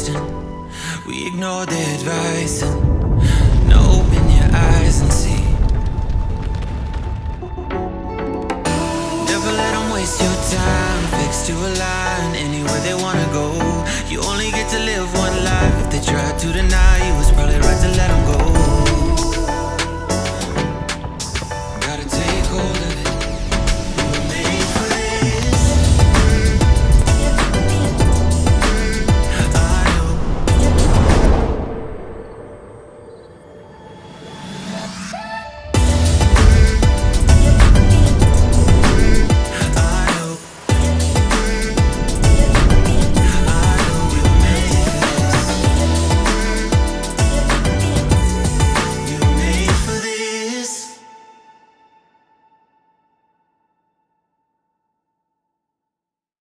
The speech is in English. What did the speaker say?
coasting. We ignore their advice and now open your eyes and see. Never let them waste your time, fixed to a line, anywhere they wanna go. You only get to live one life. If they try to deny